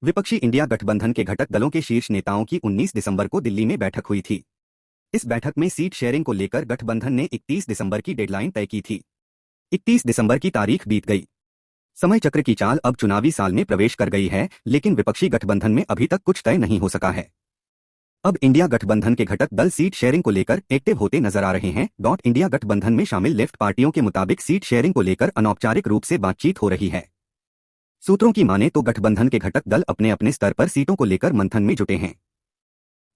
विपक्षी इंडिया गठबंधन के घटक दलों के शीर्ष नेताओं की 19 दिसंबर को दिल्ली में बैठक हुई थी। इस बैठक में सीट शेयरिंग को लेकर गठबंधन ने 31 दिसंबर की डेडलाइन तय की थी। 31 दिसंबर की तारीख बीत गई। समय चक्र की चाल अब चुनावी साल में प्रवेश कर गई है, लेकिन विपक्षी गठबंधन में अभी तक कुछ तय नहीं हो सका है। अब इंडिया गठबंधन के घटक दल सीट शेयरिंग को लेकर एक्टिव होते नजर आ रहे हैं। इंडिया गठबंधन में शामिल लेफ्ट पार्टियों के मुताबिक सीट शेयरिंग को लेकर अनौपचारिक रूप से बातचीत हो रही है। सूत्रों की माने तो गठबंधन के घटक दल अपने अपने स्तर पर सीटों को लेकर मंथन में जुटे हैं।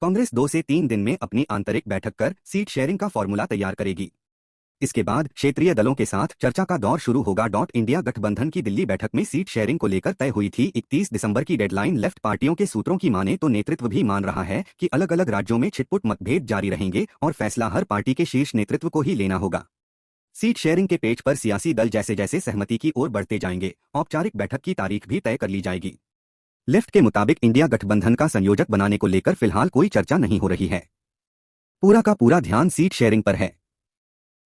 कांग्रेस 2 से 3 दिन में अपनी आंतरिक बैठक कर सीट शेयरिंग का फॉर्मूला तैयार करेगी। इसके बाद क्षेत्रीय दलों के साथ चर्चा का दौर शुरू होगा। इंडिया गठबंधन की दिल्ली बैठक में सीट शेयरिंग को लेकर तय हुई थी 31 दिसंबर की डेडलाइन। लेफ्ट पार्टियों के सूत्रों की माने तो नेतृत्व भी मान रहा है कि अलग अलग राज्यों में छिटपुट मतभेद जारी रहेंगे और फैसला हर पार्टी के शीर्ष नेतृत्व को ही लेना होगा। सीट शेयरिंग के पेज पर सियासी दल जैसे जैसे सहमति की ओर बढ़ते जाएंगे, औपचारिक बैठक की तारीख भी तय कर ली जाएगी। लेफ्ट के मुताबिक इंडिया गठबंधन का संयोजक बनाने को लेकर फिलहाल कोई चर्चा नहीं हो रही है। पूरा का पूरा ध्यान सीट शेयरिंग पर है।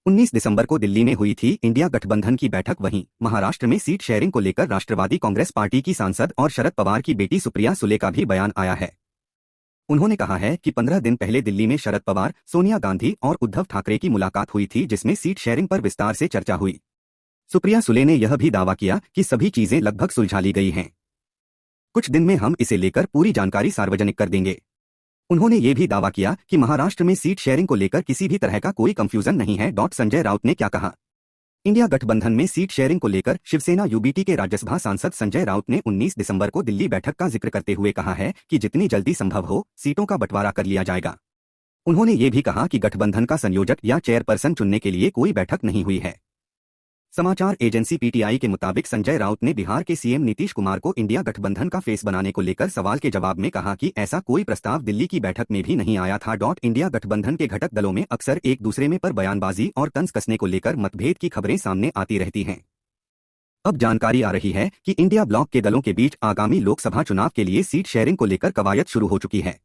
19 दिसंबर को दिल्ली में हुई थी इंडिया गठबंधन की बैठक। वहीं महाराष्ट्र में सीट शेयरिंग को लेकर राष्ट्रवादी कांग्रेस पार्टी की सांसद और शरद पवार की बेटी सुप्रिया सुले का भी बयान आया है। उन्होंने कहा है कि 15 दिन पहले दिल्ली में शरद पवार, सोनिया गांधी और उद्धव ठाकरे की मुलाकात हुई थी, जिसमें सीट शेयरिंग पर विस्तार से चर्चा हुई। सुप्रिया सुले ने यह भी दावा किया कि सभी चीजें लगभग सुलझा ली गई हैं। कुछ दिन में हम इसे लेकर पूरी जानकारी सार्वजनिक कर देंगे। उन्होंने ये भी दावा किया कि महाराष्ट्र में सीट शेयरिंग को लेकर किसी भी तरह का कोई कंफ्यूजन नहीं है। संजय राउत ने क्या कहा? इंडिया गठबंधन में सीट शेयरिंग को लेकर शिवसेना यूबीटी के राज्यसभा सांसद संजय राउत ने 19 दिसंबर को दिल्ली बैठक का जिक्र करते हुए कहा है कि जितनी जल्दी संभव हो सीटों का बंटवारा कर लिया जाएगा। उन्होंने ये भी कहा कि गठबंधन का संयोजक या चेयरपर्सन चुनने के लिए कोई बैठक नहीं हुई है। समाचार एजेंसी पीटीआई के मुताबिक संजय राउत ने बिहार के सीएम नीतीश कुमार को इंडिया गठबंधन का फेस बनाने को लेकर सवाल के जवाब में कहा कि ऐसा कोई प्रस्ताव दिल्ली की बैठक में भी नहीं आया था। इंडिया गठबंधन के घटक दलों में अक्सर एक दूसरे में पर बयानबाजी और तंज कसने को लेकर मतभेद की खबरें सामने आती रहती हैं। अब जानकारी आ रही है कि इंडिया ब्लॉक के दलों के बीच आगामी लोकसभा चुनाव के लिए सीट शेयरिंग को लेकर कवायद शुरू हो चुकी है।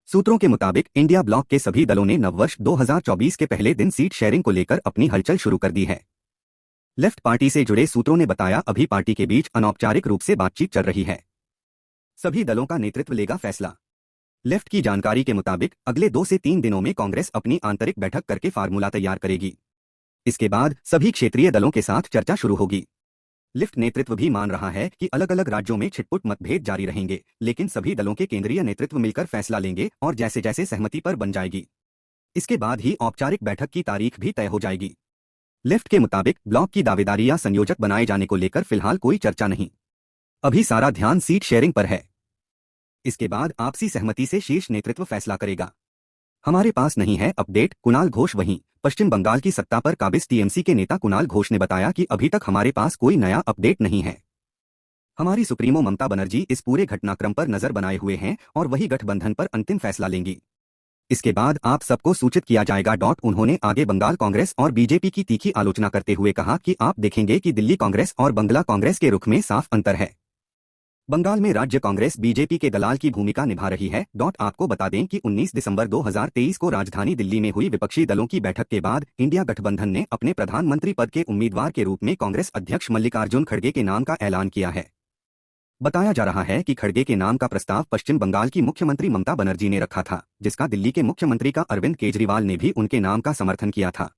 सूत्रों के मुताबिक इंडिया ब्लॉक के सभी दलों ने नववर्ष 2024 के पहले दिन सीट शेयरिंग को लेकर अपनी हलचल शुरू कर दी है। लेफ्ट पार्टी से जुड़े सूत्रों ने बताया अभी पार्टी के बीच अनौपचारिक रूप से बातचीत चल रही है। सभी दलों का नेतृत्व लेगा फैसला। लेफ्ट की जानकारी के मुताबिक अगले 2 से 3 दिनों में कांग्रेस अपनी आंतरिक बैठक करके फार्मूला तैयार करेगी। इसके बाद सभी क्षेत्रीय दलों के साथ चर्चा शुरू होगी। लेफ्ट नेतृत्व भी मान रहा है कि अलग अलग राज्यों में छिटपुट मतभेद जारी रहेंगे, लेकिन सभी दलों के केंद्रीय नेतृत्व मिलकर फैसला लेंगे और जैसे जैसे सहमति पर बन जाएगी, इसके बाद ही औपचारिक बैठक की तारीख भी तय हो जाएगी। लेफ्ट के मुताबिक ब्लॉक की दावेदारी या संयोजक बनाए जाने को लेकर फिलहाल कोई चर्चा नहीं। अभी सारा ध्यान सीट शेयरिंग पर है। इसके बाद आपसी सहमति से शीर्ष नेतृत्व फैसला करेगा। हमारे पास नहीं है अपडेट। कुणाल घोष। वहीं पश्चिम बंगाल की सत्ता पर काबिज टीएमसी के नेता कुणाल घोष ने बताया कि अभी तक हमारे पास कोई नया अपडेट नहीं है। हमारी सुप्रीमो ममता बनर्जी इस पूरे घटनाक्रम पर नजर बनाए हुए हैं और वही गठबंधन पर अंतिम फैसला लेंगी। इसके बाद आप सबको सूचित किया जाएगा। उन्होंने आगे बंगाल कांग्रेस और बीजेपी की तीखी आलोचना करते हुए कहा कि आप देखेंगे कि दिल्ली कांग्रेस और बंगला कांग्रेस के रुख में साफ अंतर है। बंगाल में राज्य कांग्रेस बीजेपी के दलाल की भूमिका निभा रही है। आपको बता दें कि 19 दिसंबर 2023 को राजधानी दिल्ली में हुई विपक्षी दलों की बैठक के बाद इंडिया गठबंधन ने अपने प्रधानमंत्री पद के उम्मीदवार के रूप में कांग्रेस अध्यक्ष मल्लिकार्जुन खड़गे के नाम का ऐलान किया है। बताया जा रहा है कि खड़गे के नाम का प्रस्ताव पश्चिम बंगाल की मुख्यमंत्री ममता बनर्जी ने रखा था, जिसका दिल्ली के मुख्यमंत्री का अरविंद केजरीवाल ने भी उनके नाम का समर्थन किया था।